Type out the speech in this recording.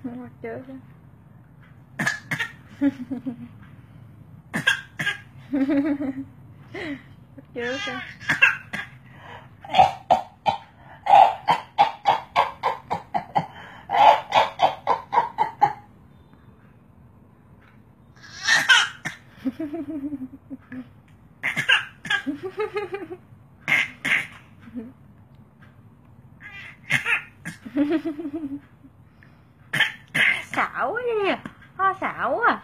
Mặt chưa kìa. Mặt chưa kìa. Xảo quá đi, xảo quá.